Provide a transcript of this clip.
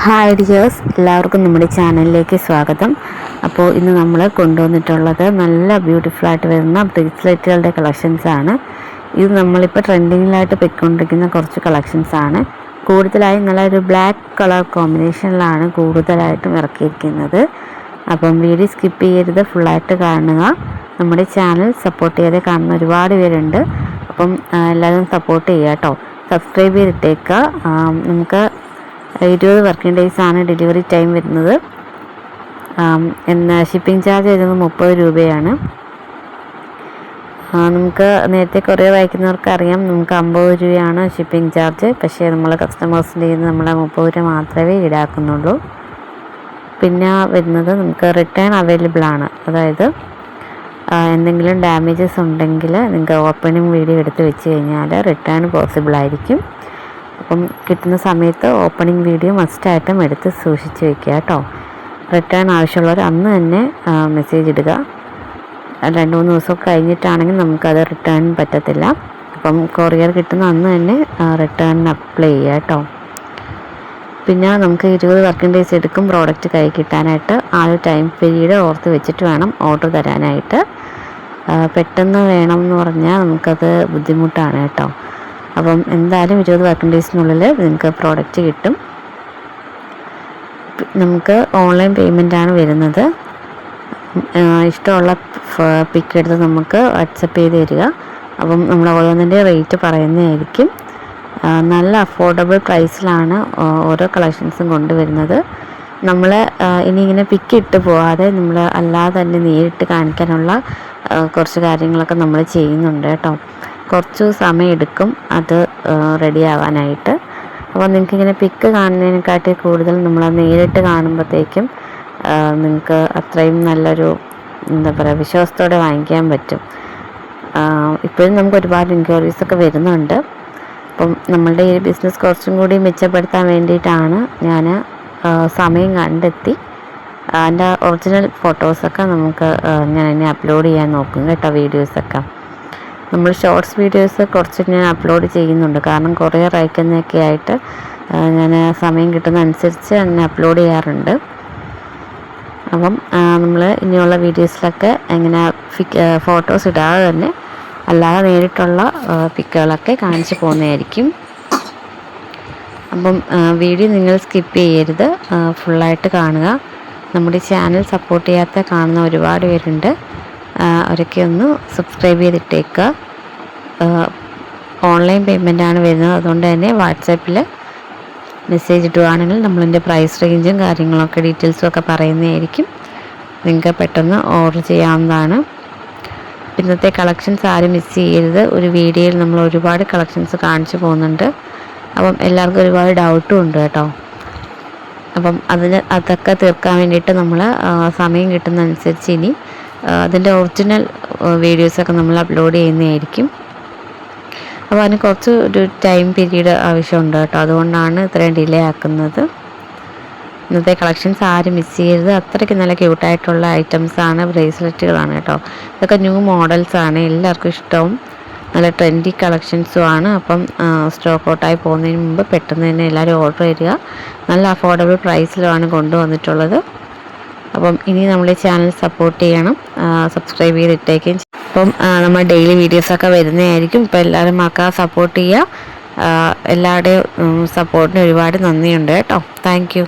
Hi dears, എല്ലാവർക്കും നമ്മുടെ ചാനലിലേക്ക് സ്വാഗതം. അപ്പോൾ ഇന്ന് നമ്മൾ കൊണ്ടുവന്നിട്ടുള്ളത് നല്ല ബ്യൂട്ടിഫുള്ളായിട്ട് വരുന്ന ബ്രേസ്ലെറ്റുകളുടെ കളക്ഷൻസാണ്. ഇത് നമ്മളിപ്പോൾ ട്രെൻഡിങ്ങിലായിട്ട് പൊയ്ക്കൊണ്ടിരിക്കുന്ന കുറച്ച് കളക്ഷൻസാണ്. കൂടുതലായും നല്ലൊരു ബ്ലാക്ക് കളർ കോമ്പിനേഷനിലാണ് കൂടുതലായിട്ടും ഇറക്കിയിരിക്കുന്നത്. അപ്പം വീഡിയോ സ്കിപ്പ് ചെയ്യരുത്, ഫുള്ളായിട്ട് കാണുക. നമ്മുടെ ചാനൽ സപ്പോർട്ട് ചെയ്യാതെ കാണുന്ന ഒരുപാട് പേരുണ്ട്. അപ്പം എല്ലാവരും സപ്പോർട്ട് ചെയ്യുക കേട്ടോ. സബ്സ്ക്രൈബ് ചെയ്തിട്ടേക്കുക. നമുക്ക് 20 വർക്കിംഗ് ഡേയ്സാണ് ഡെലിവറി ടൈം വരുന്നത്. ഷിപ്പിംഗ് ചാർജ് വരുന്നത് 30 രൂപയാണ്. നമുക്ക് നേരത്തെ കൊറിയർ അയക്കുന്നവർക്ക് അറിയാം, നമുക്ക് 50 രൂപയാണ് ഷിപ്പിംഗ് ചാർജ്. പക്ഷേ നമ്മൾ കസ്റ്റമേഴ്സിൻ്റെ നിന്ന് നമ്മൾ 30 രൂപ മാത്രമേ ഈടാക്കുന്നുള്ളൂ. പിന്നെ വരുന്നത് നമുക്ക് റിട്ടേൺ അവൈലബിൾ ആണ്. അതായത് എന്തെങ്കിലും ഡാമേജസ് ഉണ്ടെങ്കിൽ നിങ്ങൾക്ക് ഓപ്പണിംഗ് വീഡിയോ എടുത്ത് വെച്ച് കഴിഞ്ഞാൽ റിട്ടേൺ പോസിബിൾ ആയിരിക്കും. അപ്പം കിട്ടുന്ന സമയത്ത് ഓപ്പണിംഗ് വീഡിയോ മസ്റ്റായിട്ടും എടുത്ത് സൂക്ഷിച്ച് വെക്കുക കേട്ടോ. റിട്ടേൺ ആവശ്യമുള്ളവർ അന്ന് തന്നെ മെസ്സേജ് ഇടുക. 2-3 ദിവസം കഴിഞ്ഞിട്ടാണെങ്കിൽ നമുക്കത് റിട്ടേൺ പറ്റത്തില്ല. അപ്പം കൊറിയർ കിട്ടുന്ന അന്ന് തന്നെ റിട്ടേണിന് അപ്ലൈ ചെയ്യുക കേട്ടോ. പിന്നെ നമുക്ക് 20 വർക്കിംഗ് ഡേയ്സ് എടുക്കും പ്രോഡക്റ്റ് കൈ കിട്ടാനായിട്ട്. ആ ഒരു ടൈം പീരീഡ് ഓർത്ത് വെച്ചിട്ട് വേണം ഓർഡർ തരാനായിട്ട്. പെട്ടെന്ന് വേണം എന്ന് പറഞ്ഞാൽ നമുക്കത് ബുദ്ധിമുട്ടാണ് കേട്ടോ. അപ്പം എന്തായാലും 20 വർക്കിംഗ് ഡേയ്സിനുള്ളിൽ നിങ്ങൾക്ക് പ്രോഡക്റ്റ് കിട്ടും. നമുക്ക് ഓൺലൈൻ പേയ്മെൻറ്റാണ് വരുന്നത്. ഇഷ്ടമുള്ള പിക്ക് എടുത്ത് നമുക്ക് വാട്സപ്പ് ചെയ്ത് തരിക. അപ്പം നമ്മൾ ഓരോന്നിൻ്റെ റേറ്റ് പറയുന്നതായിരിക്കും. നല്ല അഫോർഡബിൾ പ്രൈസിലാണ് ഓരോ കളക്ഷൻസും കൊണ്ടുവരുന്നത്. നമ്മൾ ഇനി ഇങ്ങനെ പിക്ക് ഇട്ട് പോകാതെ നമ്മൾ അല്ലാതെ തന്നെ നേരിട്ട് കാണിക്കാനുള്ള കുറച്ച് കാര്യങ്ങളൊക്കെ നമ്മൾ ചെയ്യുന്നുണ്ട് കേട്ടോ. കുറച്ച് സമയം എടുക്കും അത് റെഡി ആവാനായിട്ട്. അപ്പോൾ നിങ്ങൾക്കിങ്ങനെ പിക്ക് കാണുന്നതിനെക്കാട്ടി കൂടുതൽ നമ്മൾ നേരിട്ട് കാണുമ്പോഴത്തേക്കും നിങ്ങൾക്ക് അത്രയും നല്ലൊരു വിശ്വാസത്തോടെ വാങ്ങിക്കാൻ പറ്റും. ഇപ്പോഴും നമുക്ക് ഒരുപാട് എൻക്വയറീസൊക്കെ വരുന്നുണ്ട്. അപ്പം നമ്മളുടെ ഈ ബിസിനസ് കുറച്ചും കൂടി മെച്ചപ്പെടുത്താൻ വേണ്ടിയിട്ടാണ് ഞാൻ സമയം കണ്ടെത്തി അതിൻ്റെ ഒറിജിനൽ ഫോട്ടോസൊക്കെ നമുക്ക് ഞാൻ ഇനി അപ്ലോഡ് ചെയ്യാൻ നോക്കും കേട്ടോ. വീഡിയോസൊക്കെ നമ്മൾ ഷോർട്സ് വീഡിയോസ് കുറച്ച് ഞാൻ അപ്ലോഡ് ചെയ്യുന്നുണ്ട്. കാരണം കൊറിയർ അയക്കുന്നതൊക്കെ ആയിട്ട് ഞാൻ സമയം കിട്ടുന്ന അനുസരിച്ച് ഞാൻ അപ്ലോഡ് ചെയ്യാറുണ്ട്. അപ്പം നമ്മൾ ഇനിയുള്ള വീഡിയോസിലൊക്കെ എങ്ങനെ ഫോട്ടോസ് ഇടാതെ തന്നെ അല്ലാതെ നേരിട്ടുള്ള പിക്കുകളൊക്കെ കാണിച്ച് പോകുന്നതായിരിക്കും. അപ്പം വീഡിയോ നിങ്ങൾ സ്കിപ്പ് ചെയ്യരുത്, ഫുള്ളായിട്ട് കാണുക. നമ്മുടെ ചാനൽ സപ്പോർട്ട് ചെയ്യാത്ത കാണുന്ന ഒരുപാട് പേരുണ്ട്. അവരൊക്കെ ഒന്ന് സബ്സ്ക്രൈബ് ചെയ്തിട്ടേക്കുക. ഓൺലൈൻ പേയ്മെൻറ്റാണ് വരുന്നത്. അതുകൊണ്ട് തന്നെ വാട്സാപ്പിൽ മെസ്സേജ് ഇടുകയാണെങ്കിൽ നമ്മളതിൻ്റെ പ്രൈസ് റേഞ്ചും കാര്യങ്ങളൊക്കെ ഡീറ്റെയിൽസും ഒക്കെ പറയുന്നതായിരിക്കും. നിങ്ങൾക്ക് പെട്ടെന്ന് ഓർഡർ ചെയ്യാവുന്നതാണ്. ഇന്നത്തെ കളക്ഷൻസ് ആരും മിസ് ചെയ്യരുത്. ഒരു വീഡിയോയിൽ നമ്മൾ ഒരുപാട് കളക്ഷൻസ് കാണിച്ചു പോകുന്നുണ്ട്. അപ്പം എല്ലാവർക്കും ഒരുപാട് ഡൗട്ടും ഉണ്ട് കേട്ടോ. അപ്പം അതൊക്കെ തീർക്കാൻ വേണ്ടിയിട്ട് നമ്മൾ സമയം കിട്ടുന്നതനുസരിച്ച് ഇനി അതിൻ്റെ ഒറിജിനൽ വീഡിയോസൊക്കെ നമ്മൾ അപ്ലോഡ് ചെയ്യുന്നതായിരിക്കും. അപ്പോൾ അതിന് കുറച്ച് ഒരു ടൈം പീരീഡ് ആവശ്യമുണ്ട് കേട്ടോ. അതുകൊണ്ടാണ് ഇത്രയും ഡിലേ ആക്കുന്നത്. ഇന്നത്തെ കളക്ഷൻസ് ആരും മിസ് ചെയ്യരുത്. അത്രയ്ക്ക് നല്ല ക്യൂട്ടായിട്ടുള്ള ഐറ്റംസാണ്, ബ്രേസ്ലെറ്റുകളാണ് കേട്ടോ. ഇതൊക്കെ ന്യൂ മോഡൽസാണ്, എല്ലാവർക്കും ഇഷ്ടവും നല്ല ട്രെൻഡി കളക്ഷൻസും ആണ്. അപ്പം സ്റ്റോക്ക് ഔട്ടായി പോകുന്നതിന് മുമ്പ് പെട്ടെന്ന് തന്നെ എല്ലാവരും ഓർഡർ തരിക. നല്ല അഫോർഡബിൾ പ്രൈസിലുമാണ് കൊണ്ടുവന്നിട്ടുള്ളത്. അപ്പം ഇനി നമ്മളെ ചാനൽ സപ്പോർട്ട് ചെയ്യണം, സബ്സ്ക്രൈബ് ചെയ്തിട്ടേക്കും. അപ്പം നമ്മൾ ഡെയിലി വീഡിയോസൊക്കെ വരുന്നതായിരിക്കും. ഇപ്പോൾ എല്ലാവരും മറക്കാതെ സപ്പോർട്ട് ചെയ്യുക. എല്ലാവരുടെയും സപ്പോർട്ടിന് ഒരുപാട് നന്ദിയുണ്ട് കേട്ടോ. Thank you.